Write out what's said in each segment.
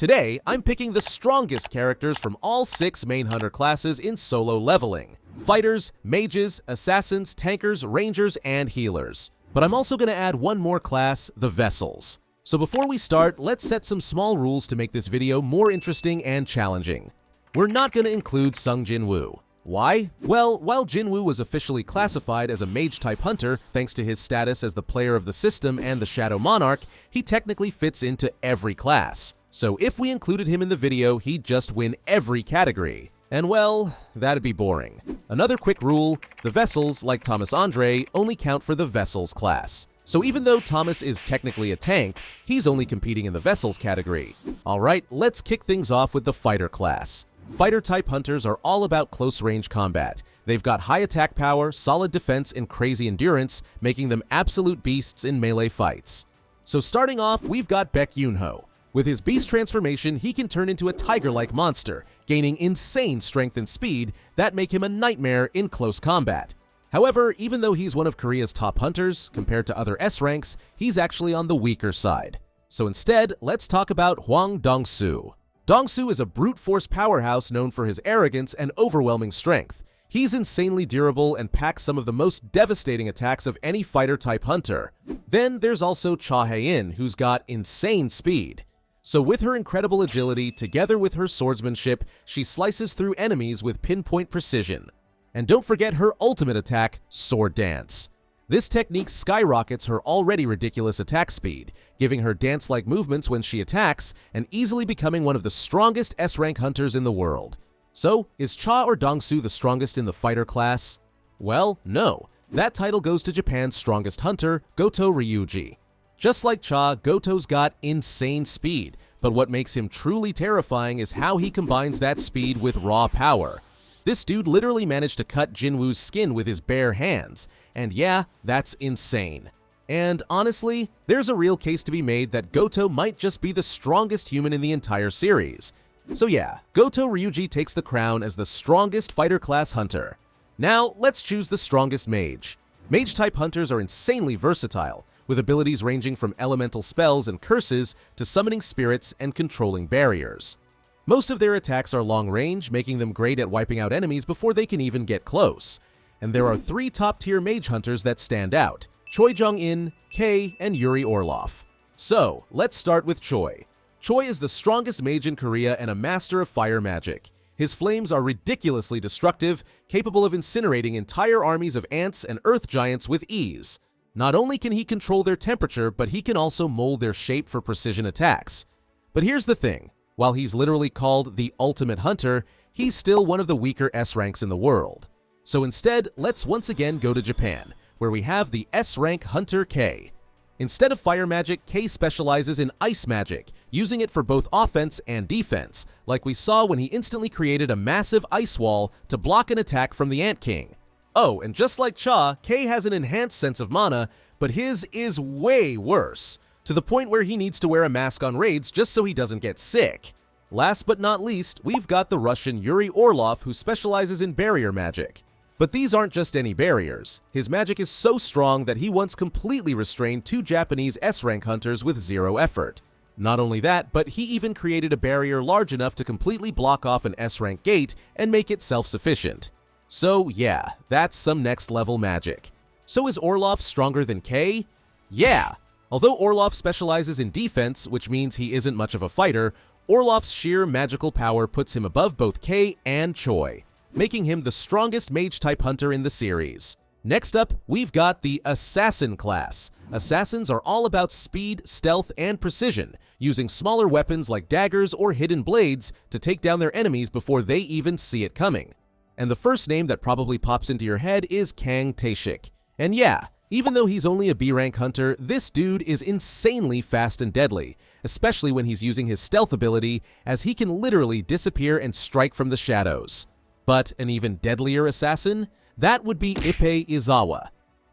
Today, I'm picking the strongest characters from all 6 main hunter classes in solo leveling. Fighters, mages, assassins, tankers, rangers, and healers. But I'm also going to add one more class, the vessels. So before we start, let's set some small rules to make this video more interesting and challenging. We're not going to include Sung Jinwoo. Why? Well, while Jinwoo was officially classified as a mage-type hunter thanks to his status as the player of the system and the Shadow Monarch, he technically fits into every class. So if we included him in the video, he'd just win every category. And well, that'd be boring. Another quick rule, the vessels, like Thomas Andre, only count for the vessels class. So even though Thomas is technically a tank, he's only competing in the vessels category. Alright, let's kick things off with the fighter class. Fighter-type hunters are all about close-range combat. They've got high attack power, solid defense, and crazy endurance, making them absolute beasts in melee fights. So starting off, we've got Baek Yoonho. With his beast transformation, he can turn into a tiger-like monster, gaining insane strength and speed that make him a nightmare in close combat. However, even though he's one of Korea's top hunters, compared to other S ranks, he's actually on the weaker side. So instead, let's talk about Hwang Dong-soo. Dong-soo is a brute force powerhouse known for his arrogance and overwhelming strength. He's insanely durable and packs some of the most devastating attacks of any fighter-type hunter. Then there's also Hae-In, who's got insane speed. So with her incredible agility, together with her swordsmanship, she slices through enemies with pinpoint precision. And don't forget her ultimate attack, Sword Dance. This technique skyrockets her already ridiculous attack speed, giving her dance-like movements when she attacks, and easily becoming one of the strongest S-rank hunters in the world. So, is Chae or Dong-soo the strongest in the fighter class? Well, no. That title goes to Japan's strongest hunter, Goto Ryuji. Just like Chae, Goto's got insane speed, but what makes him truly terrifying is how he combines that speed with raw power. This dude literally managed to cut Jinwoo's skin with his bare hands, and yeah, that's insane. And honestly, there's a real case to be made that Goto might just be the strongest human in the entire series. So yeah, Goto Ryuji takes the crown as the strongest fighter class hunter. Now, let's choose the strongest mage. Mage-type hunters are insanely versatile, with abilities ranging from elemental spells and curses to summoning spirits and controlling barriers. Most of their attacks are long-range, making them great at wiping out enemies before they can even get close. And there are 3 top-tier mage hunters that stand out: Choi Jong-In, Chae, and Yuri Orlov. So, let's start with Choi. Choi is the strongest mage in Korea and a master of fire magic. His flames are ridiculously destructive, capable of incinerating entire armies of ants and earth giants with ease. Not only can he control their temperature, but he can also mold their shape for precision attacks. But here's the thing. While he's literally called the ultimate hunter, he's still one of the weaker S ranks in the world. So instead, let's once again go to Japan, where we have the S rank hunter Chae. Instead of fire magic, Chae specializes in ice magic, using it for both offense and defense, like we saw when he instantly created a massive ice wall to block an attack from the Ant King. Oh, and just like Chae, Chae has an enhanced sense of mana, but his is way worse, to the point where he needs to wear a mask on raids just so he doesn't get sick. Last but not least, we've got the Russian Yuri Orlov, who specializes in barrier magic. But these aren't just any barriers. His magic is so strong that he once completely restrained 2 Japanese S-rank hunters with 0 effort. Not only that, but he even created a barrier large enough to completely block off an S-rank gate and make it self-sufficient. So yeah, that's some next-level magic. So is Orlov stronger than Chae? Yeah! Although Orlov specializes in defense, which means he isn't much of a fighter, Orlov's sheer magical power puts him above both Chae and Choi, making him the strongest mage-type hunter in the series. Next up, we've got the Assassin class. Assassins are all about speed, stealth, and precision, using smaller weapons like daggers or hidden blades to take down their enemies before they even see it coming. And the first name that probably pops into your head is Kang Tae-shik. And yeah, even though he's only a B-rank hunter, this dude is insanely fast and deadly, especially when he's using his stealth ability, as he can literally disappear and strike from the shadows. But an even deadlier assassin? That would be Ippei Izawa.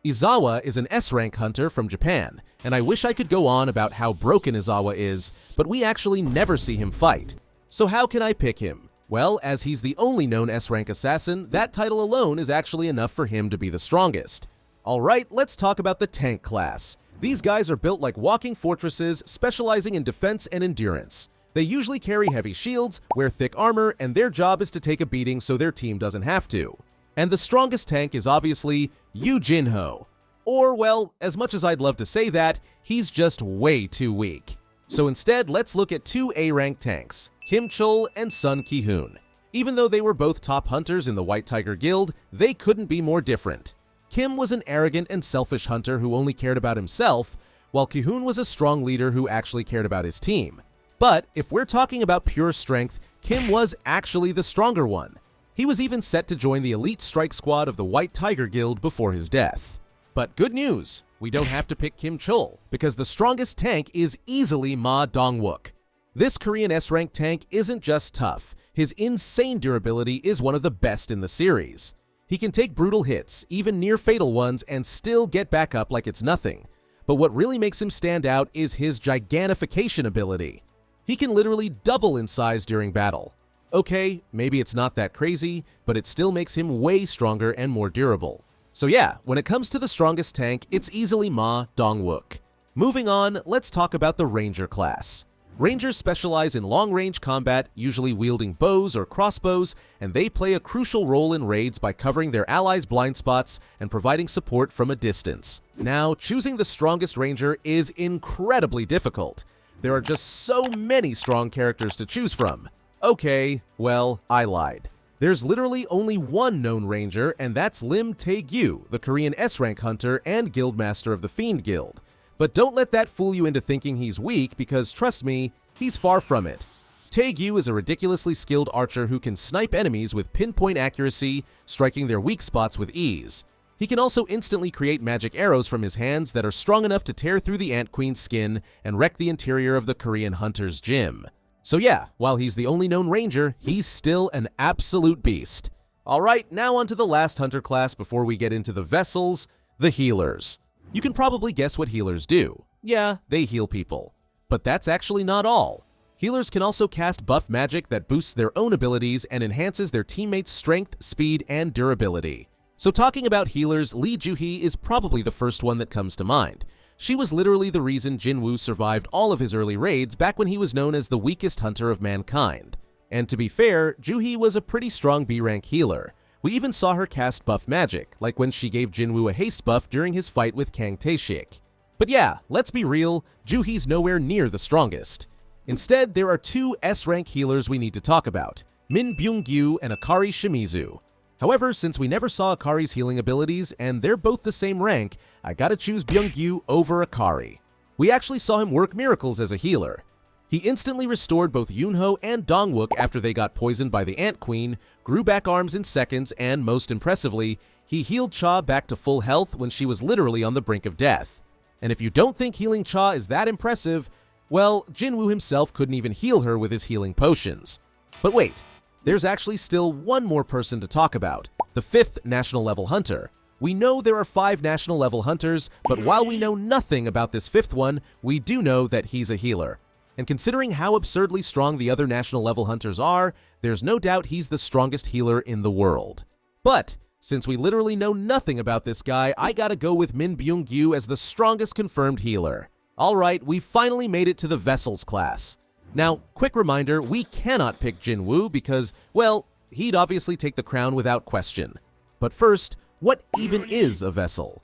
Izawa is an S-rank hunter from Japan, and I wish I could go on about how broken Izawa is, but we actually never see him fight. So how can I pick him? Well, as he's the only known S-rank assassin, that title alone is actually enough for him to be the strongest. Alright, let's talk about the tank class. These guys are built like walking fortresses, specializing in defense and endurance. They usually carry heavy shields, wear thick armor, and their job is to take a beating so their team doesn't have to. And the strongest tank is obviously Jinho. Or, well, as much as I'd love to say that, he's just way too weak. So instead, let's look at two A-rank tanks, Jinchul and Sun Ki-hoon. Even though they were both top hunters in the White Tiger Guild, they couldn't be more different. Kim was an arrogant and selfish hunter who only cared about himself, while Ki-hoon was a strong leader who actually cared about his team. But if we're talking about pure strength, Kim was actually the stronger one. He was even set to join the elite strike squad of the White Tiger Guild before his death. But good news, we don't have to pick Jinchul, because the strongest tank is easily Ma Dong-wook. This Korean S-rank tank isn't just tough, his insane durability is one of the best in the series. He can take brutal hits, even near-fatal ones, and still get back up like it's nothing. But what really makes him stand out is his gigantification ability. He can literally double in size during battle. Okay, maybe it's not that crazy, but it still makes him way stronger and more durable. So yeah, when it comes to the strongest tank, it's easily Ma Dong-wook. Moving on, let's talk about the Ranger class. Rangers specialize in long-range combat, usually wielding bows or crossbows, and they play a crucial role in raids by covering their allies' blind spots and providing support from a distance. Now, choosing the strongest Ranger is incredibly difficult. There are just so many strong characters to choose from. Okay, well, I lied. There's literally only one known Ranger, and that's Lim Tae-gyu, the Korean S-rank hunter and guildmaster of the Fiend Guild. But don't let that fool you into thinking he's weak, because trust me, he's far from it. Tae-gyu is a ridiculously skilled archer who can snipe enemies with pinpoint accuracy, striking their weak spots with ease. He can also instantly create magic arrows from his hands that are strong enough to tear through the Ant Queen's skin and wreck the interior of the Korean hunter's gym. So yeah, while he's the only known Ranger, he's still an absolute beast. Alright, now onto the last hunter class before we get into the vessels, the healers. You can probably guess what healers do. Yeah, they heal people. But that's actually not all. Healers can also cast buff magic that boosts their own abilities and enhances their teammates' strength, speed, and durability. So talking about healers, Lee Joo-hee is probably the first one that comes to mind. She was literally the reason Jinwoo survived all of his early raids back when he was known as the weakest hunter of mankind. And to be fair, Joo-hee was a pretty strong B-rank healer. We even saw her cast buff magic, like when she gave Jinwoo a haste buff during his fight with Kang Tae-shik. But yeah, let's be real, Joo-hee's nowhere near the strongest. Instead, there are two S-rank healers we need to talk about, Min Byung-gyu and Akari Shimizu. However, since we never saw Akari's healing abilities, and they're both the same rank, I gotta choose Byung-gyu over Akari. We actually saw him work miracles as a healer. He instantly restored both Yoonho and Dong-wook after they got poisoned by the Ant Queen, grew back arms in seconds, and most impressively, he healed Chae back to full health when she was literally on the brink of death. And if you don't think healing Chae is that impressive, well, Jinwoo himself couldn't even heal her with his healing potions. But wait, there's actually still one more person to talk about, the 5th national level hunter. We know there are 5 national level hunters, but while we know nothing about this 5th one, we do know that he's a healer. And considering how absurdly strong the other national level hunters are, there's no doubt he's the strongest healer in the world. But since we literally know nothing about this guy, I gotta go with Min Byung-gyu as the strongest confirmed healer. Alright, we finally made it to the Vessels class. Now, quick reminder, we cannot pick Jinwoo because, well, he'd obviously take the crown without question. But first, what even is a vessel?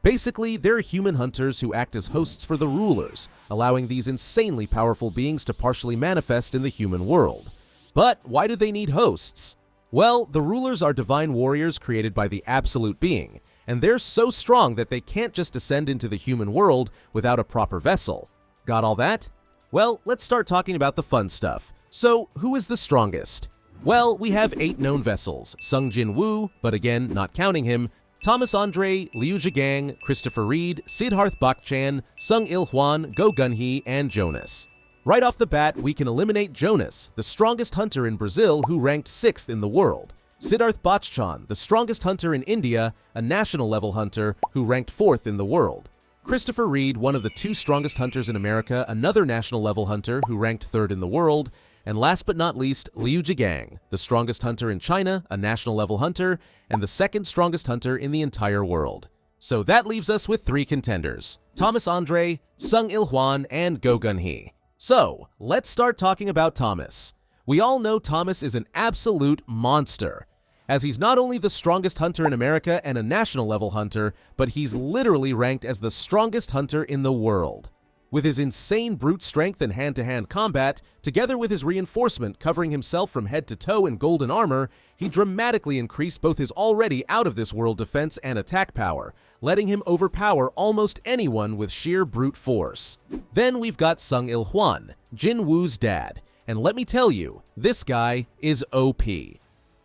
Basically, they're human hunters who act as hosts for the rulers, allowing these insanely powerful beings to partially manifest in the human world. But why do they need hosts? Well, the rulers are divine warriors created by the Absolute Being, and they're so strong that they can't just descend into the human world without a proper vessel. Got all that? Well, let's start talking about the fun stuff. So, who is the strongest? Well, we have 8 known vessels, Sung Jinwoo, but again, not counting him, Thomas Andre, Liu Zhigang, Christopher Reed, Siddharth Bakchan, Sung Il-hwan, Go Gunhee, and Jonas. Right off the bat, we can eliminate Jonas, the strongest hunter in Brazil who ranked 6th in the world. Siddharth Bakchan, the strongest hunter in India, a national level hunter who ranked 4th in the world. Christopher Reed, one of the 2 strongest hunters in America, another national level hunter who ranked 3rd in the world. And last but not least, Liu Zhigang, the strongest hunter in China, a national level hunter, and the 2nd strongest hunter in the entire world. So that leaves us with 3 contenders, Thomas Andre, Sung Il-hwan, and Go Gunhee. So, let's start talking about Thomas. We all know Thomas is an absolute monster, as he's not only the strongest hunter in America and a national level hunter, but he's literally ranked as the strongest hunter in the world. With his insane brute strength and hand-to-hand combat, together with his reinforcement covering himself from head to toe in golden armor, he dramatically increased both his already out-of-this-world defense and attack power, letting him overpower almost anyone with sheer brute force. Then we've got Sung Il-hwan, Jinwoo's dad, and let me tell you, this guy is OP.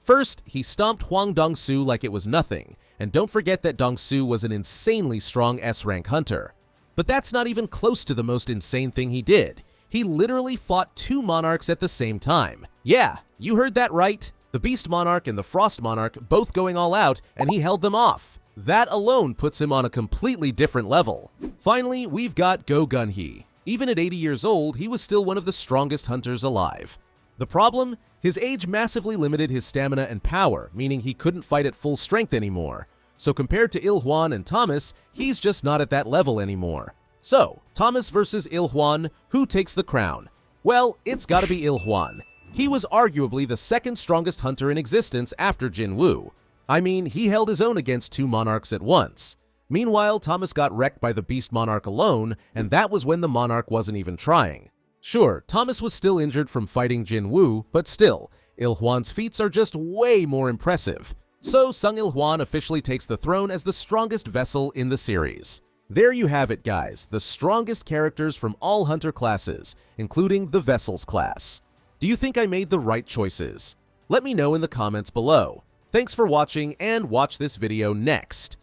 First, he stomped Hwang Dong-soo like it was nothing, and don't forget that Dong-soo was an insanely strong S-rank hunter. But that's not even close to the most insane thing he did. He literally fought 2 monarchs at the same time. Yeah, you heard that right. The Beast Monarch and the Frost Monarch both going all out, and he held them off. That alone puts him on a completely different level. Finally, we've got Gunhee. Even at 80 years old, he was still one of the strongest hunters alive. The problem? His age massively limited his stamina and power, meaning he couldn't fight at full strength anymore. So compared to Il-hwan and Thomas, he's just not at that level anymore. So, Thomas versus Il-hwan, who takes the crown? Well, it's gotta be Il-hwan. He was arguably the second strongest hunter in existence after Jinwoo. I mean, he held his own against 2 monarchs at once. Meanwhile, Thomas got wrecked by the Beast Monarch alone, and that was when the Monarch wasn't even trying. Sure, Thomas was still injured from fighting Jinwoo, but still, Il-hwan's feats are just way more impressive. So Sung Il-hwan officially takes the throne as the strongest vessel in the series. There you have it, guys, the strongest characters from all hunter classes, including the Vessels class. Do you think I made the right choices? Let me know in the comments below. Thanks for watching, and watch this video next.